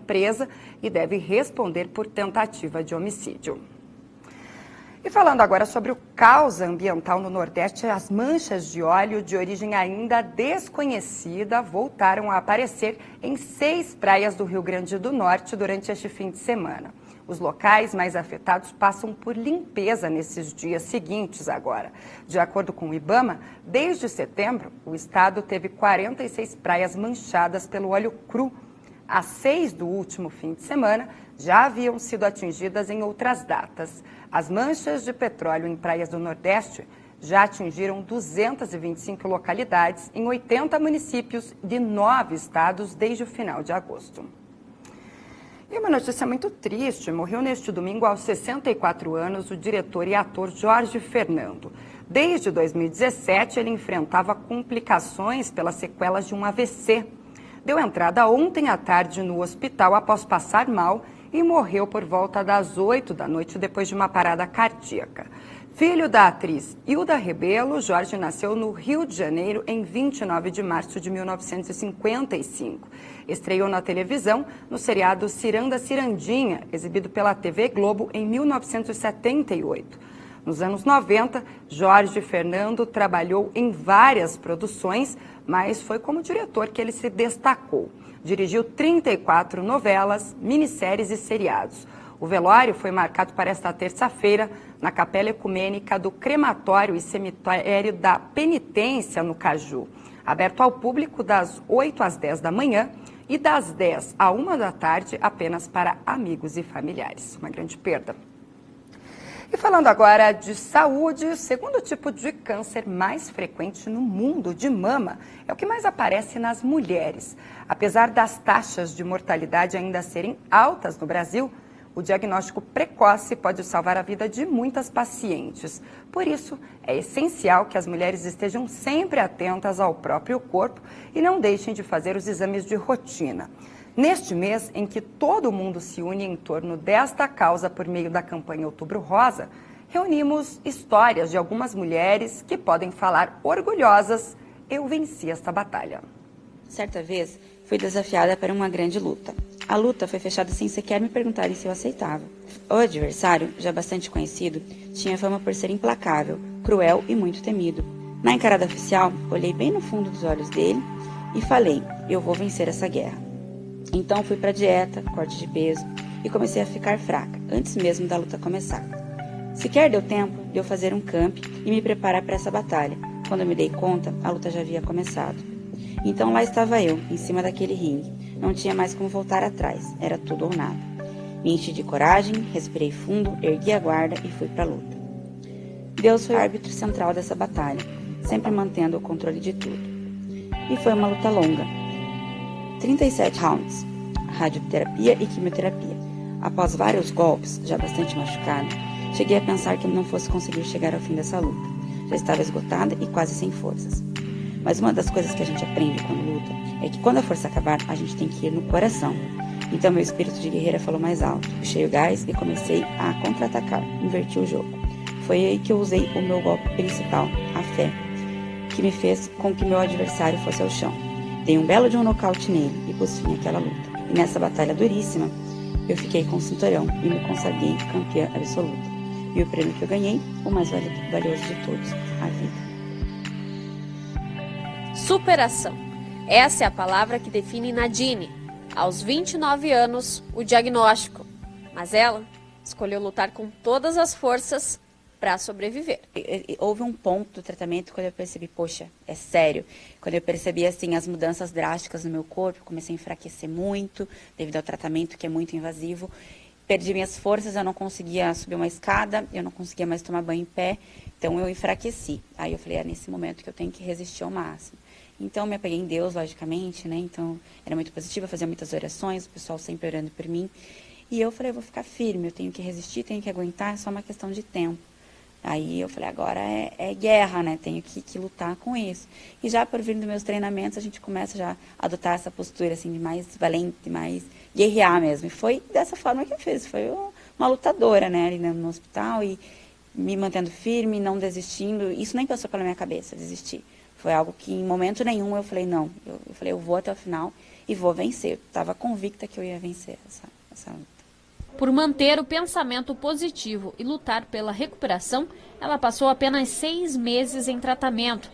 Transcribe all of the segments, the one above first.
empresa e deve responder por tentativa de homicídio. E falando agora sobre o caos ambiental no Nordeste, as manchas de óleo de origem ainda desconhecida voltaram a aparecer em 6 praias do Rio Grande do Norte durante este fim de semana. Os locais mais afetados passam por limpeza nesses dias seguintes agora. De acordo com o IBAMA, desde setembro, o estado teve 46 praias manchadas pelo óleo cru. As 6 do último fim de semana já haviam sido atingidas em outras datas. As manchas de petróleo em praias do Nordeste já atingiram 225 localidades em 80 municípios de 9 estados desde o final de agosto. E uma notícia muito triste, morreu neste domingo aos 64 anos o diretor e ator Jorge Fernando. Desde 2017, ele enfrentava complicações pelas sequelas de um AVC. Deu entrada ontem à tarde no hospital após passar mal e morreu por volta das 8 da noite depois de uma parada cardíaca. Filho da atriz Hilda Rebelo, Jorge nasceu no Rio de Janeiro em 29 de março de 1955. Estreou na televisão no seriado Ciranda Cirandinha, exibido pela TV Globo em 1978. Nos anos 90, Jorge Fernando trabalhou em várias produções, mas foi como diretor que ele se destacou. Dirigiu 34 novelas, minisséries e seriados. O velório foi marcado para esta terça-feira na Capela Ecumênica do Crematório e Cemitério da Penitência, no Caju. Aberto ao público das 8 às 10 da manhã e das 10 à 1 da tarde apenas para amigos e familiares. Uma grande perda. E falando agora de saúde, o segundo tipo de câncer mais frequente no mundo de mama é o que mais aparece nas mulheres. Apesar das taxas de mortalidade ainda serem altas no Brasil, o diagnóstico precoce pode salvar a vida de muitas pacientes. Por isso, é essencial que as mulheres estejam sempre atentas ao próprio corpo e não deixem de fazer os exames de rotina. Neste mês, em que todo mundo se une em torno desta causa por meio da campanha Outubro Rosa, reunimos histórias de algumas mulheres que podem falar orgulhosas: eu venci esta batalha. Certa vez, fui desafiada para uma grande luta. A luta foi fechada sem sequer me perguntarem se eu aceitava. O adversário, já bastante conhecido, tinha fama por ser implacável, cruel e muito temido. Na encarada oficial, olhei bem no fundo dos olhos dele e falei: eu vou vencer essa guerra. Então fui para dieta, corte de peso e comecei a ficar fraca, antes mesmo da luta começar. Sequer deu tempo de eu fazer um camp e me preparar para essa batalha. Quando eu me dei conta, a luta já havia começado. Então lá estava eu, em cima daquele ringue. Não tinha mais como voltar atrás, era tudo ou nada. Me enchi de coragem, respirei fundo, ergui a guarda e fui para a luta. Deus foi o árbitro central dessa batalha, sempre mantendo o controle de tudo. E foi uma luta longa. 37 rounds, radioterapia e quimioterapia. Após vários golpes, já bastante machucada, cheguei a pensar que não fosse conseguir chegar ao fim dessa luta. Já estava esgotada e quase sem forças. Mas uma das coisas que a gente aprende quando luta é que quando a força acabar, a gente tem que ir no coração. Então meu espírito de guerreira falou mais alto, puxei o gás e comecei a contra-atacar, inverti o jogo. Foi aí que eu usei o meu golpe principal, a fé, que me fez com que meu adversário fosse ao chão. Dei um belo de um nocaute nele e pus fim àquela luta. E nessa batalha duríssima, eu fiquei com o cinturão e me consagrei campeã absoluta. E o prêmio que eu ganhei, o mais valioso de todos, a vida. Superação. Essa é a palavra que define Nadine. Aos 29 anos, o diagnóstico. Mas ela escolheu lutar com todas as forças para sobreviver. Houve um ponto do tratamento quando eu percebi, poxa, é sério. Quando eu percebi, assim, as mudanças drásticas no meu corpo, comecei a enfraquecer muito, devido ao tratamento que é muito invasivo. Perdi minhas forças, eu não conseguia subir uma escada, eu não conseguia mais tomar banho em pé, então eu enfraqueci. Aí eu falei, é nesse momento que eu tenho que resistir ao máximo. Então me apeguei em Deus, logicamente, né? Então era muito positiva, fazia muitas orações, o pessoal sempre orando por mim. E eu falei, eu vou ficar firme, eu tenho que resistir, tenho que aguentar, é só uma questão de tempo. Aí eu falei, agora é guerra, né? Tenho que lutar com isso. E já por vir dos meus treinamentos, a gente começa já a adotar essa postura, assim, de mais valente, mais guerrear mesmo. E foi dessa forma que eu fiz. Foi uma lutadora, né? Ali no hospital e me mantendo firme, não desistindo. Isso nem passou pela minha cabeça, desistir. Foi algo que em momento nenhum eu falei, não. Eu falei, eu vou até o final e vou vencer. Estava convicta que eu ia vencer essa luta. Por manter o pensamento positivo e lutar pela recuperação, ela passou apenas 6 meses em tratamento.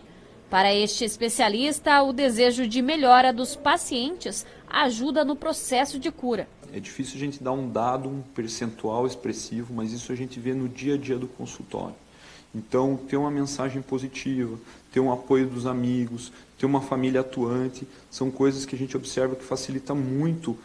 Para este especialista, o desejo de melhora dos pacientes ajuda no processo de cura. É difícil a gente dar um dado, um percentual expressivo, mas isso a gente vê no dia a dia do consultório. Então, ter uma mensagem positiva, ter um apoio dos amigos, ter uma família atuante, são coisas que a gente observa que facilita muito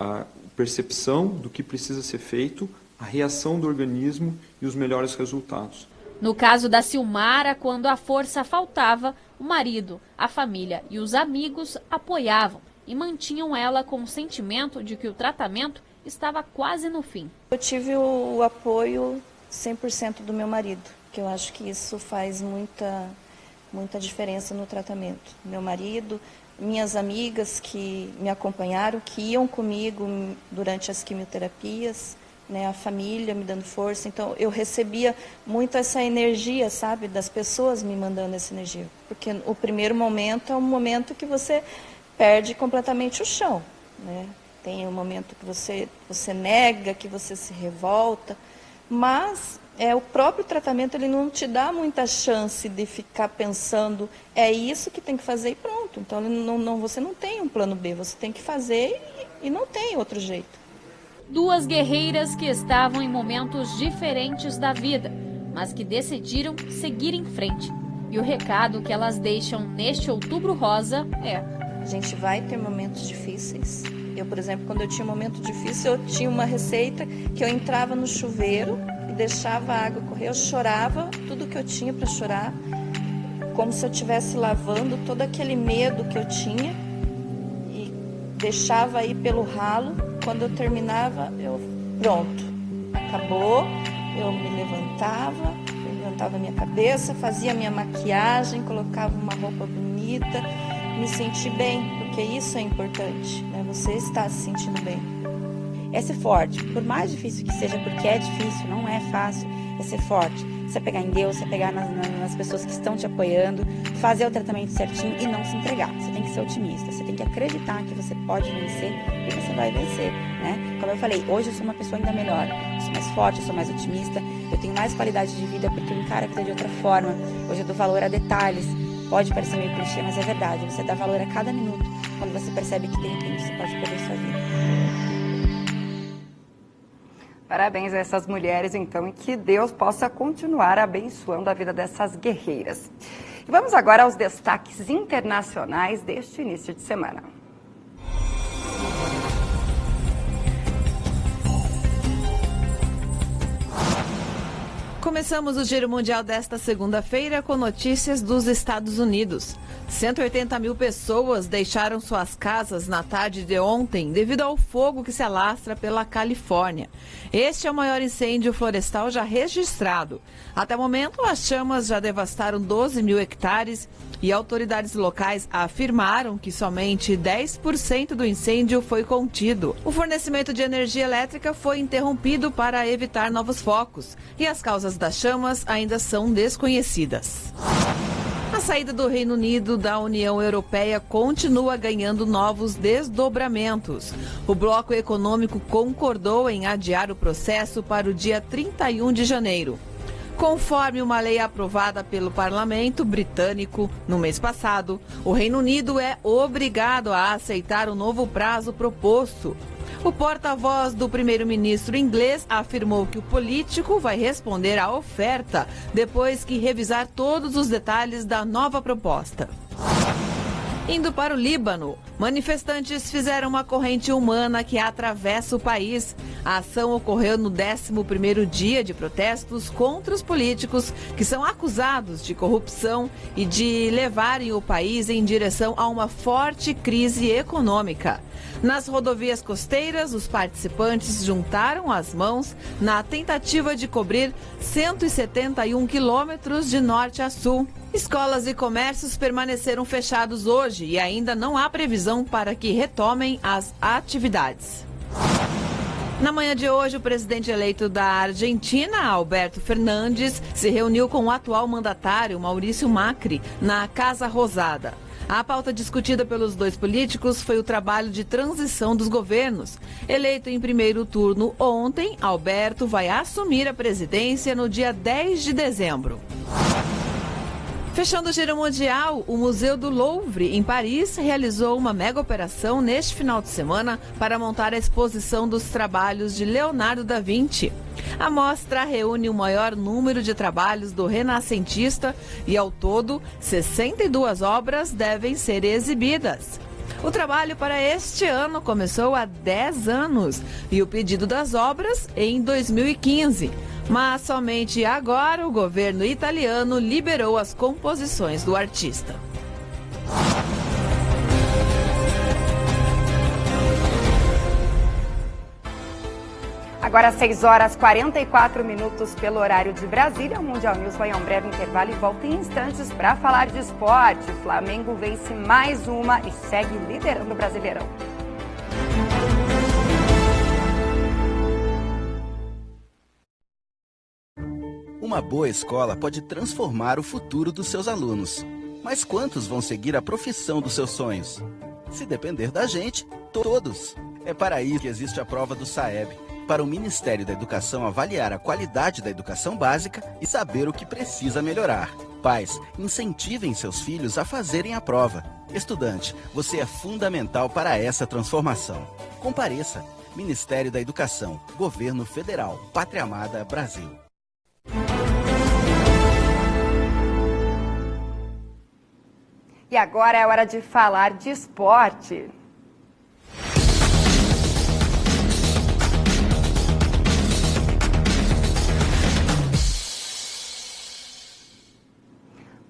a percepção do que precisa ser feito, a reação do organismo e os melhores resultados. No caso da Silmara, quando a força faltava, o marido, a família e os amigos apoiavam e mantinham ela com o sentimento de que o tratamento estava quase no fim. Eu tive o apoio 100% do meu marido, que eu acho que isso faz muita diferença no tratamento. Meu marido, minhas amigas que me acompanharam, que iam comigo durante as quimioterapias, né, a família me dando força. Então, eu recebia muito essa energia, sabe, das pessoas me mandando essa energia. Porque o primeiro momento é um momento que você perde completamente o chão, né? Tem um momento que você nega, que você se revolta, mas o próprio tratamento ele não te dá muita chance de ficar pensando, é isso que tem que fazer e pronto. Então, você não tem um plano B, você tem que fazer e não tem outro jeito. 2 guerreiras que estavam em momentos diferentes da vida, mas que decidiram seguir em frente. E o recado que elas deixam neste Outubro Rosa é: a gente vai ter momentos difíceis. Eu, por exemplo, quando eu tinha um momento difícil, eu tinha uma receita que eu entrava no chuveiro e deixava a água correr. Eu chorava tudo que eu tinha para chorar, como se eu estivesse lavando todo aquele medo que eu tinha e deixava aí pelo ralo. Quando eu terminava, pronto, acabou, eu me levantava a minha cabeça, fazia minha maquiagem, colocava uma roupa bonita, me senti bem, porque isso é importante, né? Você está se sentindo bem. É ser forte, por mais difícil que seja, porque é difícil, não é fácil, é ser forte. Você pegar em Deus, você pegar nas pessoas que estão te apoiando, fazer o tratamento certinho e não se entregar. Você tem que ser otimista, você tem que acreditar que você pode vencer e você vai vencer, né? Como eu falei, hoje eu sou uma pessoa ainda melhor, eu sou mais forte, eu sou mais otimista, eu tenho mais qualidade de vida porque eu encaro a vida de outra forma. Hoje eu dou valor a detalhes, pode parecer meio clichê, mas é verdade. Você dá valor a cada minuto quando você percebe que de repente você pode perder sua vida. Parabéns a essas mulheres, então, e que Deus possa continuar abençoando a vida dessas guerreiras. E vamos agora aos destaques internacionais deste início de semana. Começamos o Giro Mundial desta segunda-feira com notícias dos Estados Unidos. 180 mil pessoas deixaram suas casas na tarde de ontem devido ao fogo que se alastra pela Califórnia. Este é o maior incêndio florestal já registrado. Até o momento, as chamas já devastaram 12 mil hectares e autoridades locais afirmaram que somente 10% do incêndio foi contido. O fornecimento de energia elétrica foi interrompido para evitar novos focos e as causas das chamas ainda são desconhecidas. A saída do Reino Unido da União Europeia continua ganhando novos desdobramentos. O bloco econômico concordou em adiar o processo para o dia 31 de janeiro. Conforme uma lei aprovada pelo parlamento britânico no mês passado, o Reino Unido é obrigado a aceitar o novo prazo proposto. O porta-voz do primeiro-ministro inglês afirmou que o político vai responder à oferta depois que revisar todos os detalhes da nova proposta. Indo para o Líbano, manifestantes fizeram uma corrente humana que atravessa o país. A ação ocorreu no 11º dia de protestos contra os políticos que são acusados de corrupção e de levarem o país em direção a uma forte crise econômica. Nas rodovias costeiras, os participantes juntaram as mãos na tentativa de cobrir 171 quilômetros de norte a sul. Escolas e comércios permaneceram fechados hoje e ainda não há previsão para que retomem as atividades. Na manhã de hoje, o presidente eleito da Argentina, Alberto Fernandes, se reuniu com o atual mandatário, Maurício Macri, na Casa Rosada. A pauta discutida pelos dois políticos foi o trabalho de transição dos governos. Eleito em primeiro turno ontem, Alberto vai assumir a presidência no dia 10 de dezembro. Fechando o Giro Mundial, o Museu do Louvre, em Paris, realizou uma mega operação neste final de semana para montar a exposição dos trabalhos de Leonardo da Vinci. A mostra reúne o maior número de trabalhos do renascentista e, ao todo, 62 obras devem ser exibidas. O trabalho para este ano começou há 10 anos e o pedido das obras em 2015. Mas somente agora o governo italiano liberou as composições do artista. Agora 6h44 pelo horário de Brasília. O Mundial News vai a um breve intervalo e volta em instantes para falar de esporte. O Flamengo vence mais uma e segue liderando o Brasileirão. Uma boa escola pode transformar o futuro dos seus alunos. Mas quantos vão seguir a profissão dos seus sonhos? Se depender da gente, todos. É para isso que existe a prova do SAEB, para o Ministério da Educação avaliar a qualidade da educação básica e saber o que precisa melhorar. Pais, incentivem seus filhos a fazerem a prova. Estudante, você é fundamental para essa transformação. Compareça. Ministério da Educação, Governo Federal, Pátria Amada, Brasil. E agora é hora de falar de esporte.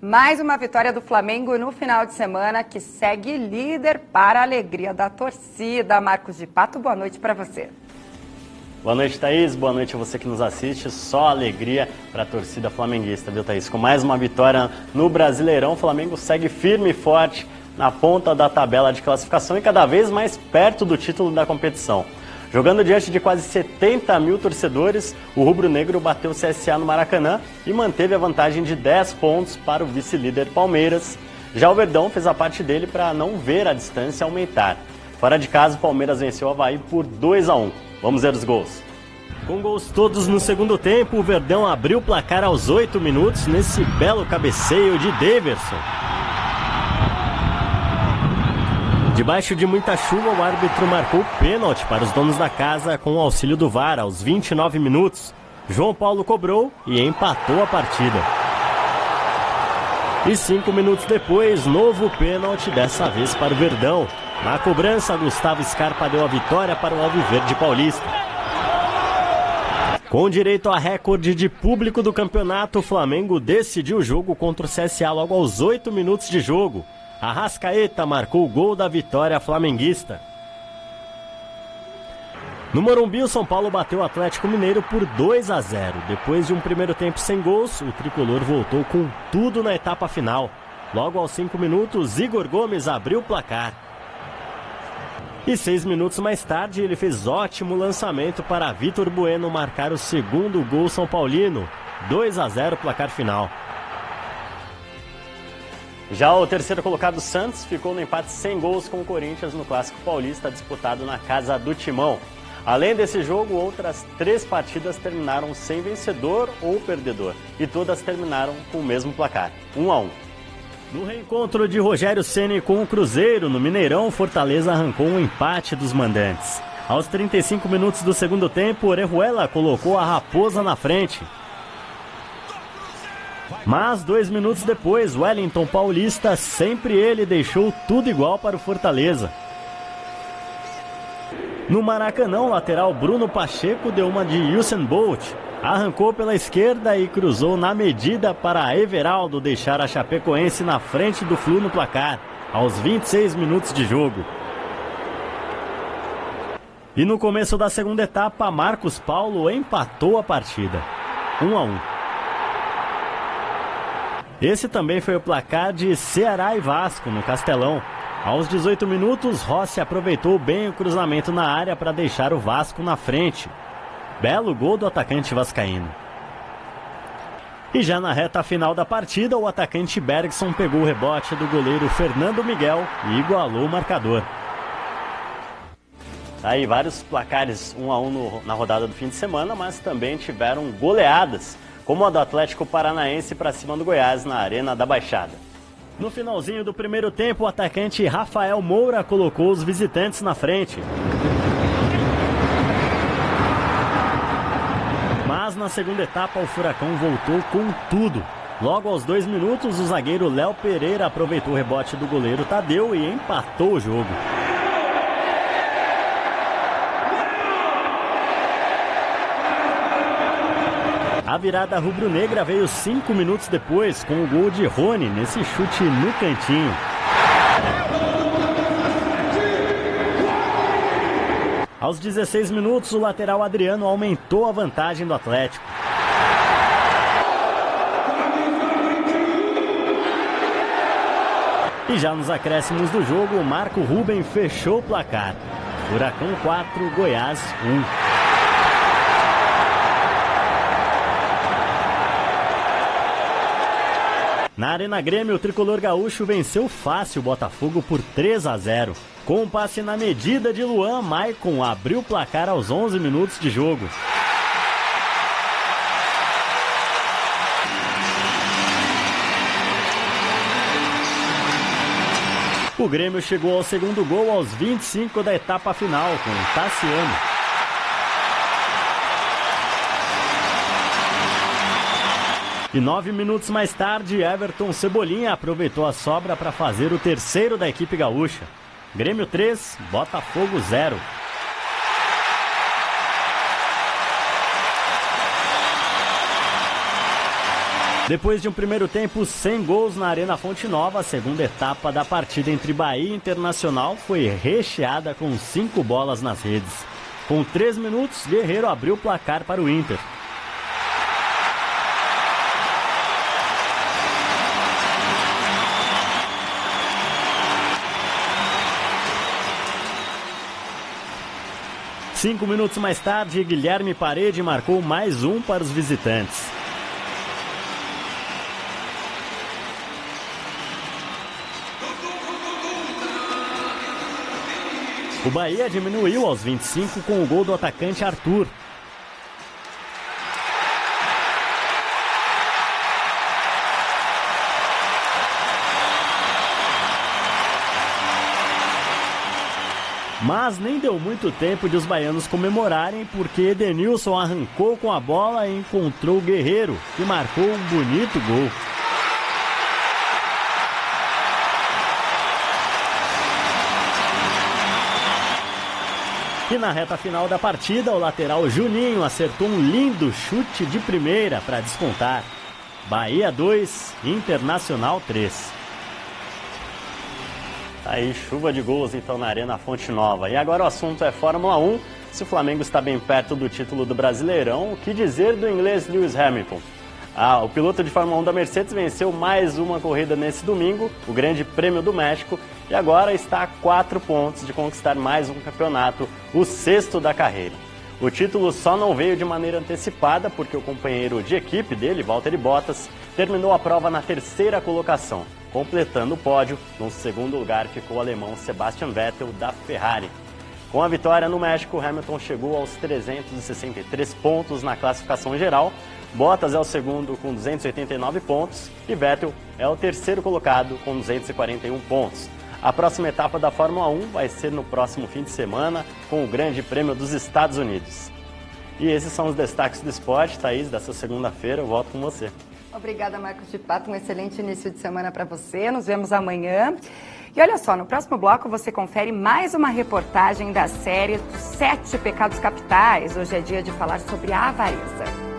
Mais uma vitória do Flamengo no final de semana, que segue líder para a alegria da torcida. Marcos de Pato, boa noite para você. Boa noite, Thaís. Boa noite a você que nos assiste. Só alegria para a torcida flamenguista, viu, Thaís? Com mais uma vitória no Brasileirão, o Flamengo segue firme e forte na ponta da tabela de classificação e cada vez mais perto do título da competição. Jogando diante de quase 70 mil torcedores, o rubro-negro bateu o CSA no Maracanã e manteve a vantagem de 10 pontos para o vice-líder Palmeiras. Já o Verdão fez a parte dele para não ver a distância aumentar. Fora de casa, o Palmeiras venceu o Avaí por 2-1. Vamos ver os gols. Com gols todos no segundo tempo, o Verdão abriu o placar aos 8 minutos nesse belo cabeceio de Daverson. Debaixo de muita chuva, o árbitro marcou pênalti para os donos da casa com o auxílio do VAR aos 29 minutos. João Paulo cobrou e empatou a partida. E 5 minutos depois, novo pênalti, dessa vez para o Verdão. Na cobrança, Gustavo Scarpa deu a vitória para o Alviverde Paulista. Com direito a recorde de público do campeonato, o Flamengo decidiu o jogo contra o CSA logo aos 8 minutos de jogo. Arrascaeta marcou o gol da vitória flamenguista. No Morumbi, o São Paulo bateu o Atlético Mineiro por 2-0. Depois de um primeiro tempo sem gols, o tricolor voltou com tudo na etapa final. Logo aos 5 minutos, Igor Gomes abriu o placar. E 6 minutos mais tarde, ele fez ótimo lançamento para Vitor Bueno marcar o segundo gol são paulino. 2-0 placar final. Já o terceiro colocado, Santos, ficou no empate sem gols com o Corinthians no Clássico Paulista, disputado na casa do Timão. Além desse jogo, outras 3 partidas terminaram sem vencedor ou perdedor. E todas terminaram com o mesmo placar, 1-1. No reencontro de Rogério Ceni com o Cruzeiro, no Mineirão, Fortaleza arrancou um empate dos mandantes. Aos 35 minutos do segundo tempo, Orejuela colocou a Raposa na frente. Mas 2 minutos depois, Wellington Paulista, sempre ele, deixou tudo igual para o Fortaleza. No Maracanã, o lateral Bruno Pacheco deu uma de Usain Bolt. Arrancou pela esquerda e cruzou na medida para Everaldo deixar a Chapecoense na frente do Flu no placar, aos 26 minutos de jogo. E no começo da segunda etapa, Marcos Paulo empatou a partida, 1-1. Esse também foi o placar de Ceará e Vasco, no Castelão. Aos 18 minutos, Rossi aproveitou bem o cruzamento na área para deixar o Vasco na frente. Belo gol do atacante vascaíno. E já na reta final da partida, o atacante Bergson pegou o rebote do goleiro Fernando Miguel e igualou o marcador. Aí vários placares 1-1 na rodada do fim de semana, mas também tiveram goleadas, como a do Atlético Paranaense para cima do Goiás na Arena da Baixada. No finalzinho do primeiro tempo, o atacante Rafael Moura colocou os visitantes na frente. Mas na segunda etapa o Furacão voltou com tudo. Logo aos 2 minutos, o zagueiro Léo Pereira aproveitou o rebote do goleiro Tadeu e empatou o jogo. A virada rubro-negra veio 5 minutos depois, com o gol de Rony nesse chute no cantinho. Aos 16 minutos, o lateral Adriano aumentou a vantagem do Atlético. E já nos acréscimos do jogo, o Marco Ruben fechou o placar. Furacão 4, Goiás 1. Na Arena Grêmio, o tricolor gaúcho venceu fácil o Botafogo por 3-0. Com um passe na medida de Luan, Maicon abriu o placar aos 11 minutos de jogo. O Grêmio chegou ao segundo gol aos 25 da etapa final, com o Tassiano. E 9 minutos mais tarde, Everton Cebolinha aproveitou a sobra para fazer o terceiro da equipe gaúcha. Grêmio 3, Botafogo 0. Depois de um primeiro tempo sem gols na Arena Fonte Nova, a segunda etapa da partida entre Bahia e Internacional foi recheada com 5 bolas nas redes. Com 3 minutos, Guerreiro abriu o placar para o Inter. Cinco minutos mais tarde, Guilherme Parede marcou mais um para os visitantes. O Bahia diminuiu aos 25 com o gol do atacante Arthur. Mas nem deu muito tempo de os baianos comemorarem, porque Edenilson arrancou com a bola e encontrou o Guerreiro, que marcou um bonito gol. E na reta final da partida, o lateral Juninho acertou um lindo chute de primeira para descontar. Bahia 2, Internacional 3. Aí, chuva de gols então na Arena Fonte Nova. E agora o assunto é Fórmula 1. Se o Flamengo está bem perto do título do Brasileirão, o que dizer do inglês Lewis Hamilton? O piloto de Fórmula 1 da Mercedes venceu mais uma corrida nesse domingo, o Grande Prêmio do México, e agora está a 4 pontos de conquistar mais um campeonato, o 6º da carreira. O título só não veio de maneira antecipada porque o companheiro de equipe dele, Valtteri Bottas, terminou a prova na 3ª colocação. Completando o pódio, no 2º lugar ficou o alemão Sebastian Vettel da Ferrari. Com a vitória no México, Hamilton chegou aos 363 pontos na classificação geral, Bottas é o segundo com 289 pontos e Vettel é o 3º colocado com 241 pontos. A próxima etapa da Fórmula 1 vai ser no próximo fim de semana com o Grande Prêmio dos Estados Unidos. E esses são os destaques do esporte. Thaís, dessa segunda-feira eu volto com você. Obrigada, Marcos de Pato. Um excelente início de semana para você. Nos vemos amanhã. E olha só, no próximo bloco você confere mais uma reportagem da série dos 7 pecados capitais. Hoje é dia de falar sobre a avareza.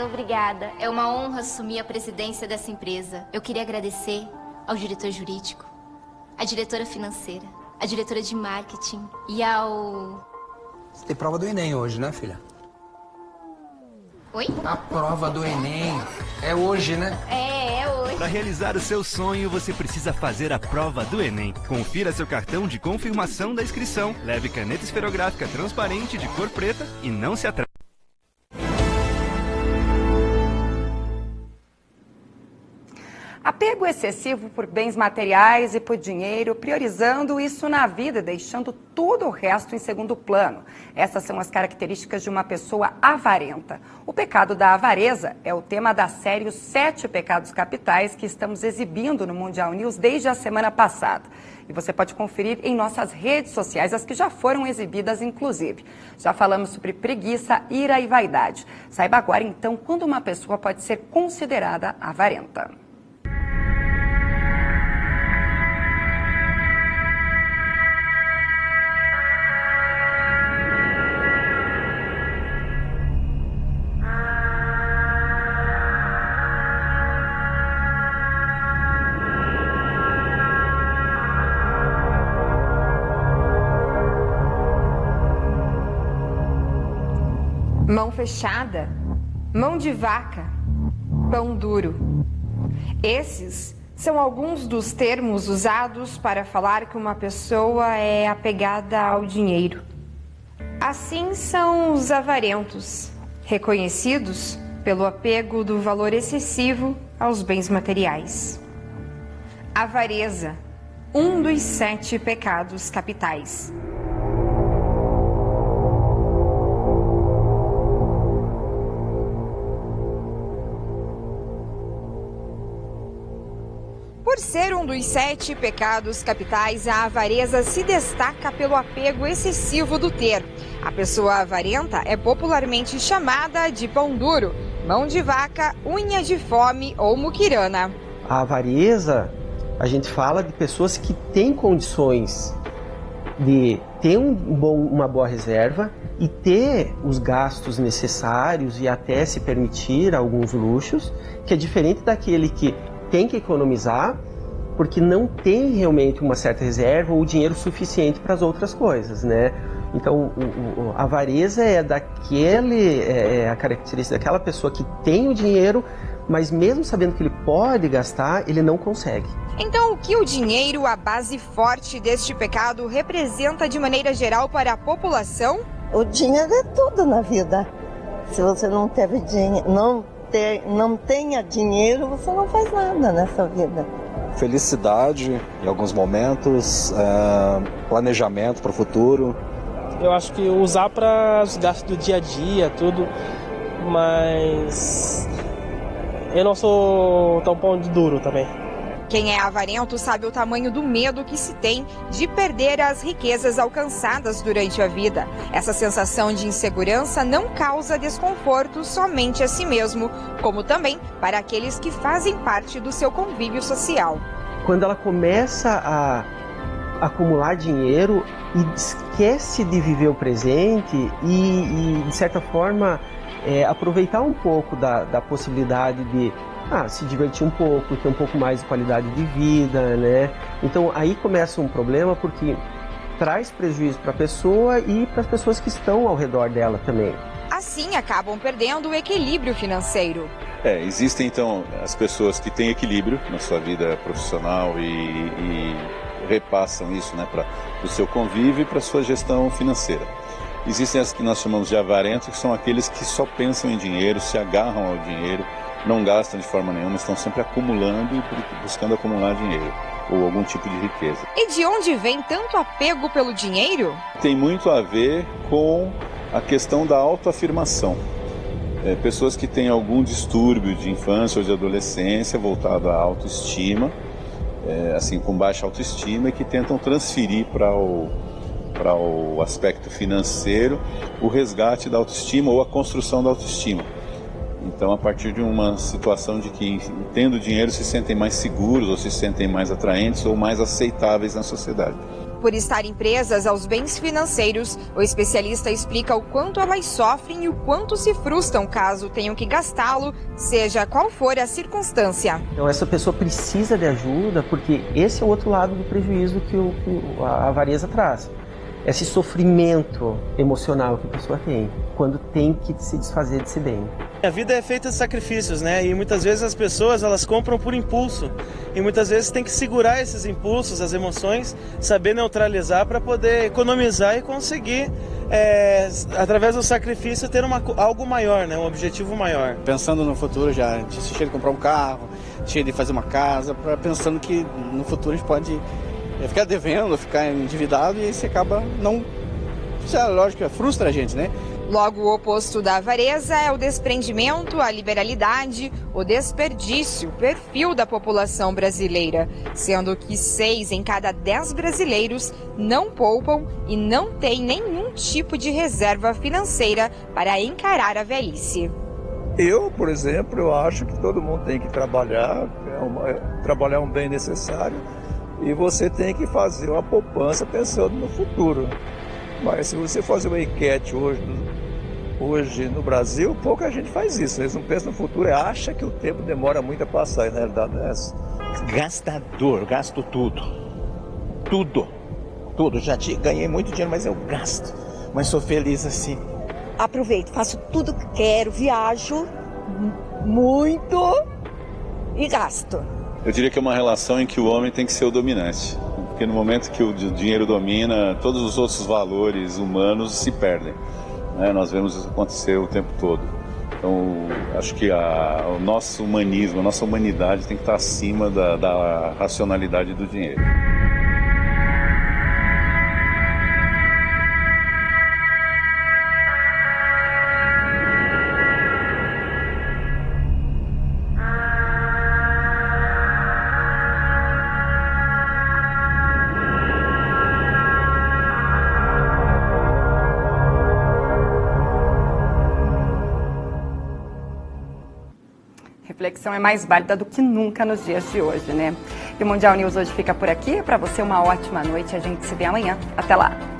Obrigada. É uma honra assumir a presidência dessa empresa. Eu queria agradecer ao diretor jurídico, à diretora financeira, à diretora de marketing e ao... Você tem prova do Enem hoje, né, filha? Oi? A prova do Enem é hoje, né? É hoje. Para realizar o seu sonho, você precisa fazer a prova do Enem. Confira seu cartão de confirmação da inscrição, leve caneta esferográfica transparente de cor preta e não se atrase. Apego excessivo por bens materiais e por dinheiro, priorizando isso na vida, deixando tudo o resto em segundo plano. Essas são as características de uma pessoa avarenta. O pecado da avareza é o tema da série Os 7 Pecados Capitais que estamos exibindo no Mundial News desde a semana passada. E você pode conferir em nossas redes sociais, as que já foram exibidas, inclusive. Já falamos sobre preguiça, ira e vaidade. Saiba agora, então, quando uma pessoa pode ser considerada avarenta. Mão fechada, mão de vaca, pão duro. Esses são alguns dos termos usados para falar que uma pessoa é apegada ao dinheiro. Assim são os avarentos, reconhecidos pelo apego do valor excessivo aos bens materiais. Avareza, um dos 7 pecados capitais. Por ser um dos 7 pecados capitais, a avareza se destaca pelo apego excessivo do ter. A pessoa avarenta é popularmente chamada de pão duro, mão de vaca, unha de fome ou muquirana. A avareza, a gente fala de pessoas que têm condições de ter uma boa reserva e ter os gastos necessários e até se permitir alguns luxos, que é diferente daquele que tem que economizar porque não tem realmente uma certa reserva ou dinheiro suficiente para as outras coisas, né? Então, a avareza é a característica daquela pessoa que tem o dinheiro, mas mesmo sabendo que ele pode gastar, ele não consegue. Então, o que o dinheiro, a base forte deste pecado, representa de maneira geral para a população? O dinheiro é tudo na vida. Se você não teve dinheiro, não tenha dinheiro, você não faz nada nessa vida. Felicidade em alguns momentos, planejamento para o futuro. Eu acho que usar para os gastos do dia a dia, tudo, mas eu não sou tão pão de duro também. Quem é avarento sabe o tamanho do medo que se tem de perder as riquezas alcançadas durante a vida. Essa sensação de insegurança não causa desconforto somente a si mesmo, como também para aqueles que fazem parte do seu convívio social. Quando ela começa a acumular dinheiro e esquece de viver o presente e de certa forma, aproveitar um pouco da possibilidade de se divertir um pouco, ter um pouco mais de qualidade de vida, né? Então aí começa um problema porque traz prejuízo para a pessoa e para as pessoas que estão ao redor dela também. Assim acabam perdendo o equilíbrio financeiro. Existem então as pessoas que têm equilíbrio na sua vida profissional e repassam isso, né, para o seu convívio e para a sua gestão financeira. Existem as que nós chamamos de avarentos, que são aqueles que só pensam em dinheiro, se agarram ao dinheiro, não gastam de forma nenhuma, estão sempre acumulando e buscando acumular dinheiro ou algum tipo de riqueza. E de onde vem tanto apego pelo dinheiro? Tem muito a ver com a questão da autoafirmação. Pessoas que têm algum distúrbio de infância ou de adolescência voltado à autoestima, assim, com baixa autoestima, e que tentam transferir para o aspecto financeiro o resgate da autoestima ou a construção da autoestima. Então, a partir de uma situação de que, tendo dinheiro, se sentem mais seguros ou se sentem mais atraentes ou mais aceitáveis na sociedade. Por estarem presas aos bens financeiros, o especialista explica o quanto elas sofrem e o quanto se frustram caso tenham que gastá-lo, seja qual for a circunstância. Então essa pessoa precisa de ajuda porque esse é o outro lado do prejuízo que a avareza traz. Esse sofrimento emocional que a pessoa tem quando tem que se desfazer desse bem. A vida é feita de sacrifícios, né? E muitas vezes as pessoas, elas compram por impulso. E muitas vezes tem que segurar esses impulsos, as emoções, saber neutralizar para poder economizar e conseguir, através do sacrifício, ter algo maior, né? Um objetivo maior. Pensando no futuro já, cheio de comprar um carro, cheio de fazer uma casa, pensando que no futuro a gente pode ficar devendo, ficar endividado e aí você acaba não... Isso é lógico, frustra a gente, né? Logo, o oposto da avareza é o desprendimento, a liberalidade, o desperdício, o perfil da população brasileira, sendo que 6 em cada 10 brasileiros não poupam e não têm nenhum tipo de reserva financeira para encarar a velhice. Eu, por exemplo, eu acho que todo mundo tem que trabalhar, trabalhar um bem necessário, e você tem que fazer uma poupança pensando no futuro. Mas se você fazer uma enquete hoje no Brasil, pouca gente faz isso. Eles não pensam no futuro, acha que o tempo demora muito a passar, e na realidade é essa. Gastador, gasto tudo. Tudo. Já ganhei muito dinheiro, mas eu gasto. Mas sou feliz assim. Aproveito, faço tudo que quero, viajo muito e gasto. Eu diria que é uma relação em que o homem tem que ser o dominante. Porque no momento que o dinheiro domina, todos os outros valores humanos se perdem. Né? Nós vemos isso acontecer o tempo todo. Então, acho que o nosso humanismo, a nossa humanidade tem que estar acima da racionalidade do dinheiro. Reflexão é mais válida do que nunca nos dias de hoje, né? E o Mundial News hoje fica por aqui. Para você, uma ótima noite. A gente se vê amanhã. Até lá!